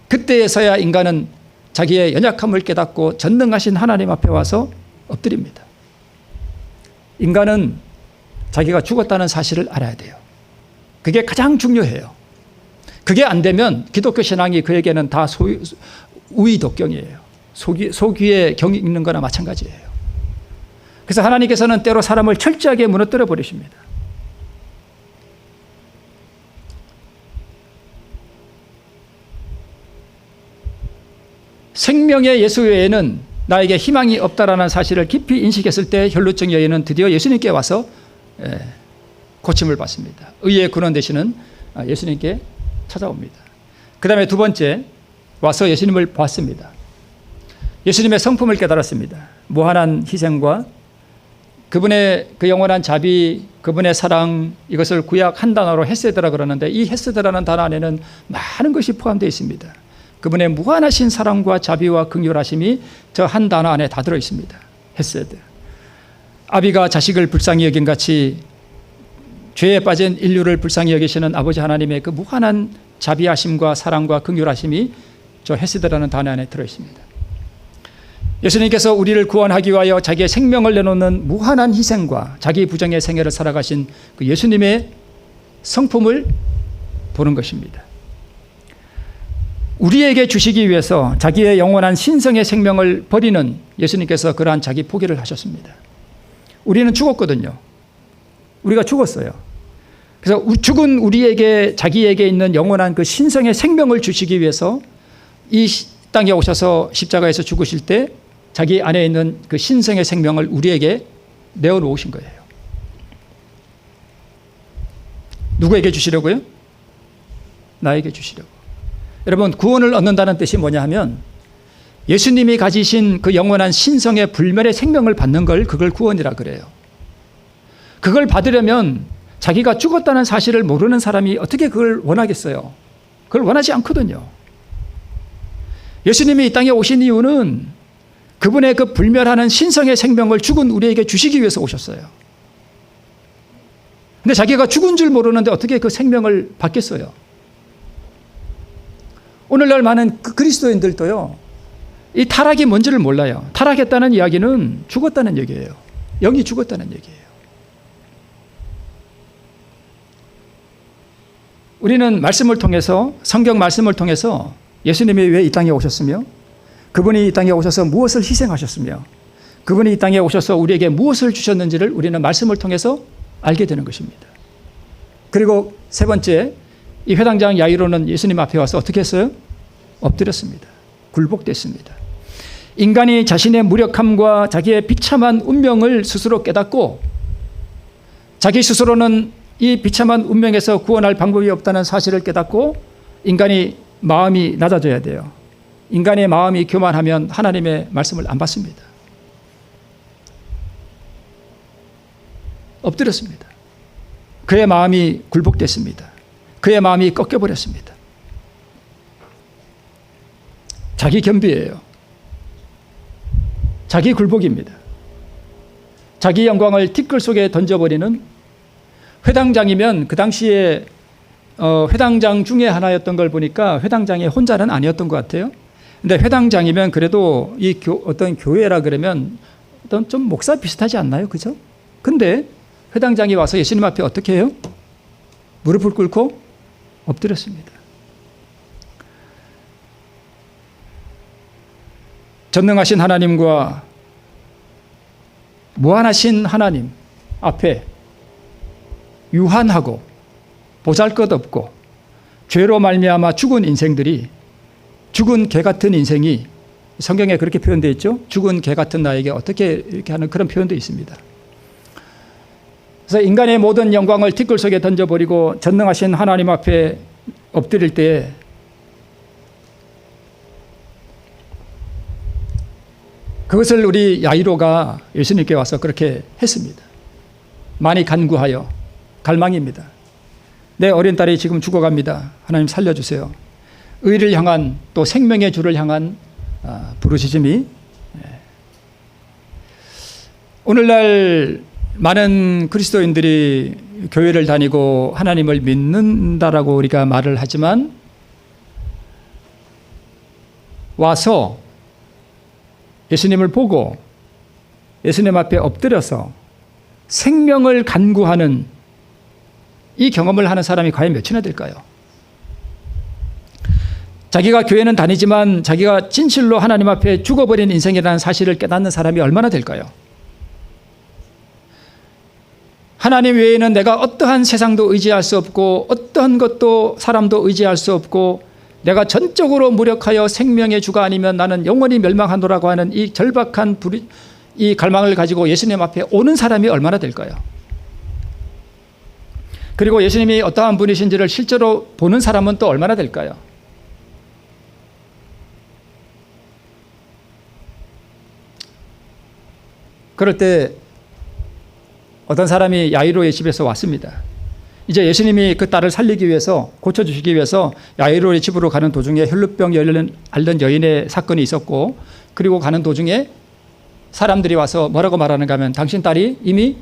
그때에서야 인간은 자기의 연약함을 깨닫고 전능하신 하나님 앞에 와서 엎드립니다. 인간은 자기가 죽었다는 사실을 알아야 돼요. 그게 가장 중요해요. 그게 안 되면 기독교 신앙이 그에게는 다 우의독경이에요. 소귀에 경이 있는 거나 마찬가지예요. 그래서 하나님께서는 때로 사람을 철저하게 무너뜨려 버리십니다. 생명의 예수 외에는 나에게 희망이 없다라는 사실을 깊이 인식했을 때 혈루증 여인은 드디어 예수님께 와서 고침을 받습니다. 의의 근원 되시는 예수님께 찾아옵니다. 그 다음에 두 번째, 와서 예수님을 보았습니다. 예수님의 성품을 깨달았습니다. 무한한 희생과 그분의 그 영원한 자비, 그분의 사랑, 이것을 구약 한 단어로 헤세드라 그러는데, 이 헤세드라는 단어 안에는 많은 것이 포함되어 있습니다. 그분의 무한하신 사랑과 자비와 긍휼하심이 저 한 단어 안에 다 들어 있습니다. 헤세드. 아비가 자식을 불쌍히 여긴 같이 죄에 빠진 인류를 불쌍히 여기시는 아버지 하나님의 그 무한한 자비하심과 사랑과 긍휼하심이 저 헤세드라는 단어 안에 들어 있습니다. 예수님께서 우리를 구원하기 위하여 자기의 생명을 내놓는 무한한 희생과 자기 부정의 생애를 살아가신 그 예수님의 성품을 보는 것입니다. 우리에게 주시기 위해서 자기의 영원한 신성의 생명을 버리는 예수님께서 그러한 자기 포기를 하셨습니다. 우리는 죽었거든요. 우리가 죽었어요. 그래서 죽은 우리에게, 자기에게 있는 영원한 그 신성의 생명을 주시기 위해서 이 땅에 오셔서 십자가에서 죽으실 때 자기 안에 있는 그 신성의 생명을 우리에게 내어놓으신 거예요. 누구에게 주시려고요? 나에게 주시려고. 여러분, 구원을 얻는다는 뜻이 뭐냐 하면 예수님이 가지신 그 영원한 신성의 불멸의 생명을 받는 걸, 그걸 구원이라 그래요. 그걸 받으려면 자기가 죽었다는 사실을 모르는 사람이 어떻게 그걸 원하겠어요? 그걸 원하지 않거든요. 예수님이 이 땅에 오신 이유는 그분의 그 불멸하는 신성의 생명을 죽은 우리에게 주시기 위해서 오셨어요. 근데 자기가 죽은 줄 모르는데 어떻게 그 생명을 받겠어요? 오늘날 많은 그리스도인들도요, 이 타락이 뭔지를 몰라요. 타락했다는 이야기는 죽었다는 얘기예요. 영이 죽었다는 얘기예요. 우리는 말씀을 통해서, 성경 말씀을 통해서 예수님이 왜 이 땅에 오셨으며, 그분이 이 땅에 오셔서 무엇을 희생하셨으며, 그분이 이 땅에 오셔서 우리에게 무엇을 주셨는지를 우리는 말씀을 통해서 알게 되는 것입니다. 그리고 세 번째, 이 회당장 야이로는 예수님 앞에 와서 어떻게 했어요? 엎드렸습니다. 굴복됐습니다. 인간이 자신의 무력함과 자기의 비참한 운명을 스스로 깨닫고 자기 스스로는 이 비참한 운명에서 구원할 방법이 없다는 사실을 깨닫고 인간이 마음이 낮아져야 돼요. 인간의 마음이 교만하면 하나님의 말씀을 안 받습니다. 엎드렸습니다. 그의 마음이 굴복됐습니다. 그의 마음이 꺾여버렸습니다. 자기 겸비예요. 자기 굴복입니다. 자기 영광을 티끌 속에 던져버리는, 회당장이면 그 당시에 회당장 중에 하나였던 걸 보니까 회당장이 혼자는 아니었던 것 같아요. 근데 회당장이면 그래도 이 어떤 교회라 그러면 어떤 좀 목사 비슷하지 않나요? 그죠? 근데 회당장이 와서 예수님 앞에 어떻게 해요? 무릎을 꿇고 엎드렸습니다. 전능하신 하나님과 무한하신 하나님 앞에 유한하고 보잘것없고 죄로 말미암아 죽은 인생들이, 죽은 개 같은 인생이, 성경에 그렇게 표현되어 있죠. 죽은 개 같은 나에게 어떻게 이렇게 하는 그런 표현도 있습니다. 그래서 인간의 모든 영광을 티끌 속에 던져버리고 전능하신 하나님 앞에 엎드릴 때에 그것을 우리 야이로가 예수님께 와서 그렇게 했습니다. 많이 간구하여, 갈망입니다. 내 어린 딸이 지금 죽어갑니다. 하나님 살려주세요. 의를 향한, 또 생명의 주를 향한 부르짖음이, 오늘날 많은 그리스도인들이 교회를 다니고 하나님을 믿는다라고 우리가 말을 하지만 와서 예수님을 보고 예수님 앞에 엎드려서 생명을 간구하는 이 경험을 하는 사람이 과연 몇이나 될까요? 자기가 교회는 다니지만 자기가 진실로 하나님 앞에 죽어버린 인생이라는 사실을 깨닫는 사람이 얼마나 될까요? 하나님 외에는 내가 어떠한 세상도 의지할 수 없고 어떠한 것도 사람도 의지할 수 없고 내가 전적으로 무력하여 생명의 주가 아니면 나는 영원히 멸망하노라고 하는 이 절박한 이 갈망을 가지고 예수님 앞에 오는 사람이 얼마나 될까요? 그리고 예수님이 어떠한 분이신지를 실제로 보는 사람은 또 얼마나 될까요? 그럴 때 어떤 사람이 야이로의 집에서 왔습니다. 이제 예수님이 그 딸을 살리기 위해서, 고쳐주시기 위해서 야이로의 집으로 가는 도중에 혈루병 앓는 여인의 사건이 있었고, 그리고 가는 도중에 사람들이 와서 뭐라고 말하는가 하면 당신 딸이 이미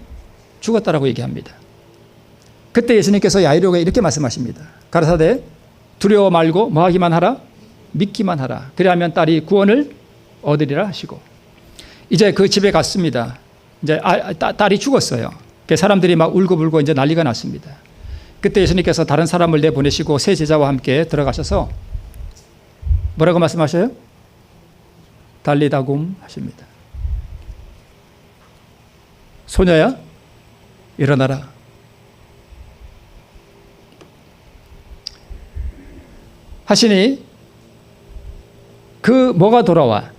죽었다라고 얘기합니다. 그때 예수님께서 야이로에게 이렇게 말씀하십니다. 가라사대 두려워 말고 뭐 하기만 하라? 믿기만 하라. 그리하면 딸이 구원을 얻으리라 하시고, 이제 그 집에 갔습니다. 이제 딸이 죽었어요. 사람들이 막 울고불고 이제 난리가 났습니다. 그때 예수님께서 다른 사람을 내보내시고 세 제자와 함께 들어가셔서 뭐라고 말씀하셔요? 달리다굼 하십니다. 소녀야, 일어나라. 하시니 그 뭐가 돌아와?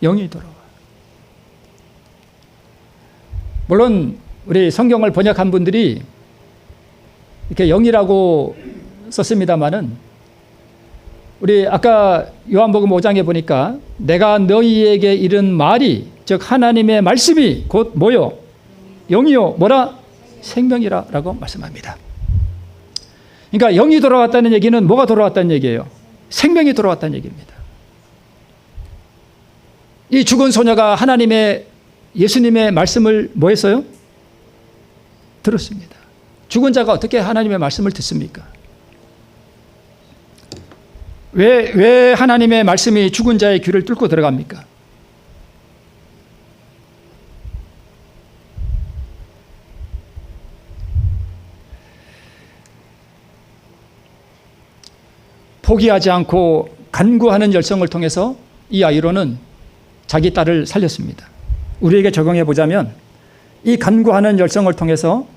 영이 돌아와. 물론 우리 성경을 번역한 분들이 이렇게 영이라고 썼습니다마는 우리 아까 요한복음 5장에 보니까 내가 너희에게 이른 말이 즉 하나님의 말씀이 곧 뭐요? 영이요. 뭐라? 생명이라 라고 말씀합니다. 그러니까 영이 돌아왔다는 얘기는 뭐가 돌아왔다는 얘기예요? 생명이 돌아왔다는 얘기입니다. 이 죽은 소녀가 예수님의 말씀을 뭐 했어요? 들었습니다. 죽은 자가 어떻게 하나님의 말씀을 듣습니까? 왜 하나님의 말씀이 죽은 자의 귀를 뚫고 들어갑니까? 포기하지 않고 간구하는 열성을 통해서 이 야이로는 자기 딸을 살렸습니다. 우리에게 적용해 보자면 이 간구하는 열성을 통해서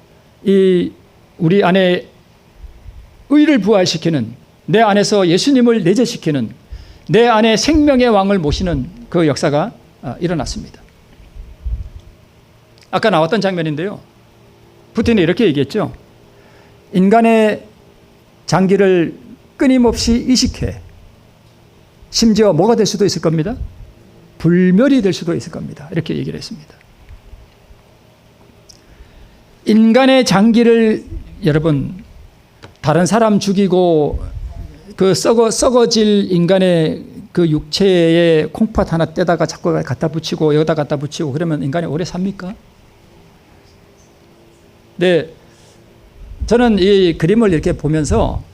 우리 안에 의를 부활시키는, 내 안에서 예수님을 내재시키는, 내 안에 생명의 왕을 모시는 그 역사가 일어났습니다. 아까 나왔던 장면인데요. 푸틴이 이렇게 얘기했죠. 인간의 장기를 끊임없이 이식해 심지어 뭐가 될 수도 있을 겁니다. 불멸이 될 수도 있을 겁니다. 이렇게 얘기를 했습니다. 인간의 장기를 여러분 다른 사람 죽이고 그 썩어질 인간의 그 육체에 콩팥 하나 떼다가 자꾸 갖다 붙이고 여기다 갖다 붙이고 그러면 인간이 오래 삽니까? 네, 저는 이 그림을 이렇게 보면서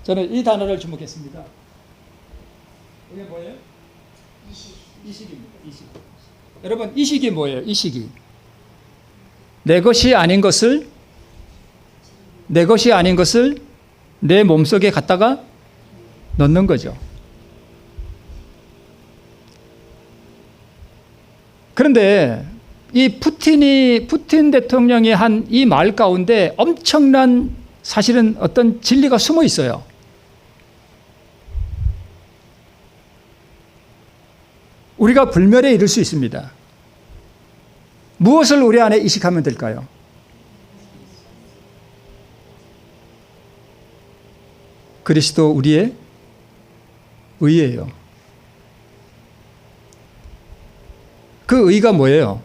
저는 이 단어를 주목했습니다. 이게 뭐예요? 이식입니다. 이식. 여러분, 이식이 뭐예요? 이식이. 내 것이 아닌 것을 내 몸속에 갖다가 넣는 거죠. 그런데 이 푸틴 대통령이 한 이 말 가운데 엄청난 사실은 어떤 진리가 숨어 있어요. 우리가 불멸에 이를 수 있습니다. 무엇을 우리 안에 이식하면 될까요? 그리스도 우리의 의예요. 그 의가 뭐예요?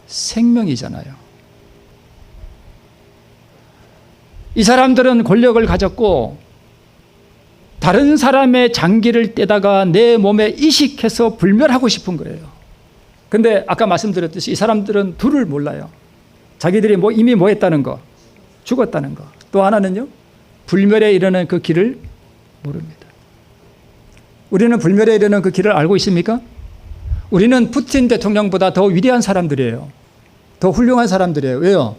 생명이잖아요. 이 사람들은 권력을 가졌고 다른 사람의 장기를 떼다가 내 몸에 이식해서 불멸하고 싶은 거예요. 근데 아까 말씀드렸듯이 이 사람들은 둘을 몰라요. 자기들이 이미 뭐 했다는 거, 죽었다는 거. 또 하나는요, 불멸에 이르는 그 길을 모릅니다. 우리는 불멸에 이르는 그 길을 알고 있습니까? 우리는 푸틴 대통령보다 더 위대한 사람들이에요. 더 훌륭한 사람들이에요. 왜요?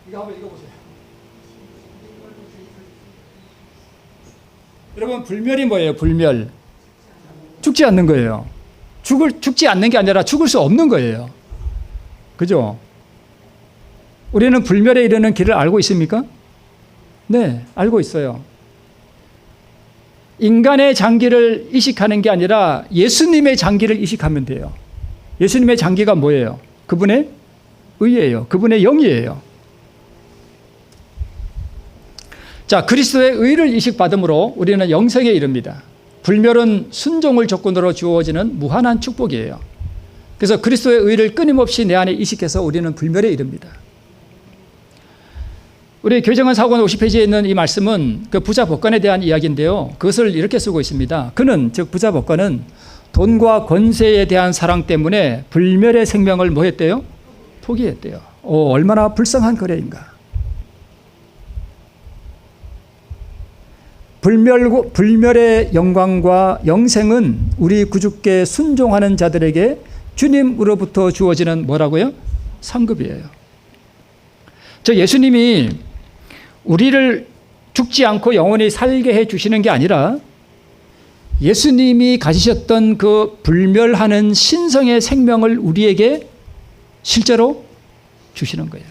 이거 한번 읽어보세요. 여러분, 불멸이 뭐예요? 불멸. 죽지 않는 거예요. 죽지 않는 게 아니라 죽을 수 없는 거예요. 그죠? 우리는 불멸에 이르는 길을 알고 있습니까? 네, 알고 있어요. 인간의 장기를 이식하는 게 아니라 예수님의 장기를 이식하면 돼요. 예수님의 장기가 뭐예요? 그분의 의예요. 그분의 영이에요. 자, 그리스도의 의를 이식받음으로 우리는 영생에 이릅니다. 불멸은 순종을 조건으로 주어지는 무한한 축복이에요. 그래서 그리스도의 의를 끊임없이 내 안에 이식해서 우리는 불멸에 이릅니다. 우리 교정원 사권 50페이지에 있는 이 말씀은 그 부자 법관에 대한 이야기인데요. 그것을 이렇게 쓰고 있습니다. 그는, 즉 부자 법관은 돈과 권세에 대한 사랑 때문에 불멸의 생명을 뭐 했대요? 포기했대요. 얼마나 불쌍한 거래인가. 불멸의 영광과 영생은 우리 구주께 순종하는 자들에게 주님으로부터 주어지는 뭐라고요? 상급이에요. 저 예수님이 우리를 죽지 않고 영원히 살게 해 주시는 게 아니라 예수님이 가지셨던 그 불멸하는 신성의 생명을 우리에게 실제로 주시는 거예요.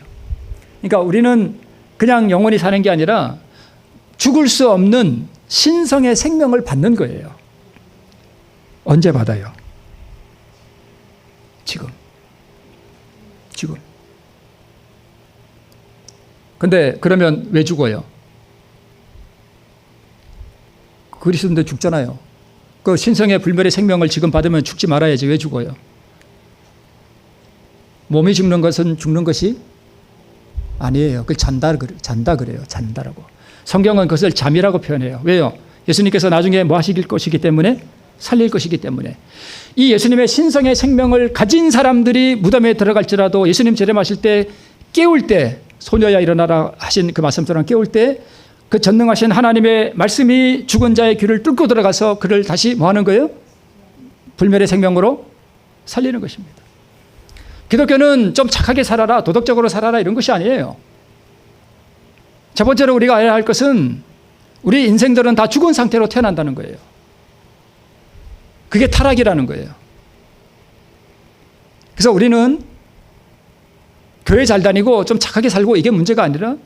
그러니까 우리는 그냥 영원히 사는 게 아니라 죽을 수 없는 신성의 생명을 받는 거예요. 언제 받아요? 지금. 근데 그러면 왜 죽어요? 그리스도인데 죽잖아요. 그 신성의 불멸의 생명을 지금 받으면 죽지 말아야지. 왜 죽어요? 몸이 죽는 것은 죽는 것이 아니에요. 그걸 잔다 그래요. 잔다라고. 성경은 그것을 잠이라고 표현해요. 왜요? 예수님께서 나중에 뭐 하실 것이기 때문에? 살릴 것이기 때문에. 이 예수님의 신성의 생명을 가진 사람들이 무덤에 들어갈지라도 예수님 재림하실 때 깨울 때, 소녀야 일어나라 하신 그 말씀처럼 깨울 때 그 전능하신 하나님의 말씀이 죽은 자의 귀를 뚫고 들어가서 그를 다시 뭐 하는 거예요? 불멸의 생명으로 살리는 것입니다. 기독교는 좀 착하게 살아라, 도덕적으로 살아라 이런 것이 아니에요. 첫 번째로 우리가 알아야 할 것은 우리 인생들은 다 죽은 상태로 태어난다는 거예요. 그게 타락이라는 거예요. 그래서 우리는 교회 잘 다니고 좀 착하게 살고 이게 문제가 아니라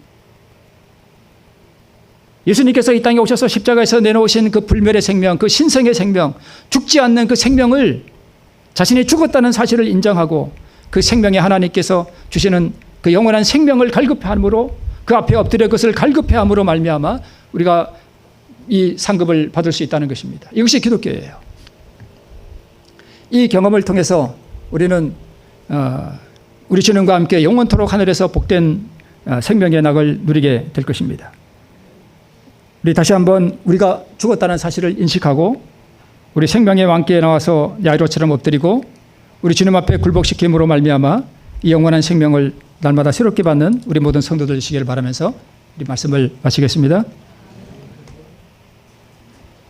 예수님께서 이 땅에 오셔서 십자가에서 내놓으신 그 불멸의 생명, 그 신성의 생명, 죽지 않는 그 생명을 자신이 죽었다는 사실을 인정하고 그 생명에 하나님께서 주시는 그 영원한 생명을 갈급함으로 그 앞에 엎드려 그것을 갈급해함으로 말미암아 우리가 이 상급을 받을 수 있다는 것입니다. 이것이 기독교예요. 이 경험을 통해서 우리는 우리 주님과 함께 영원토록 하늘에서 복된 생명의 낙을 누리게 될 것입니다. 우리 다시 한번 우리가 죽었다는 사실을 인식하고 우리 생명의 왕께에 나와서 야이로처럼 엎드리고 우리 주님 앞에 굴복시킴으로 말미암아 이 영원한 생명을 날마다 새롭게 받는 우리 모든 성도들 되시기를 바라면서 우리 말씀을 마치겠습니다.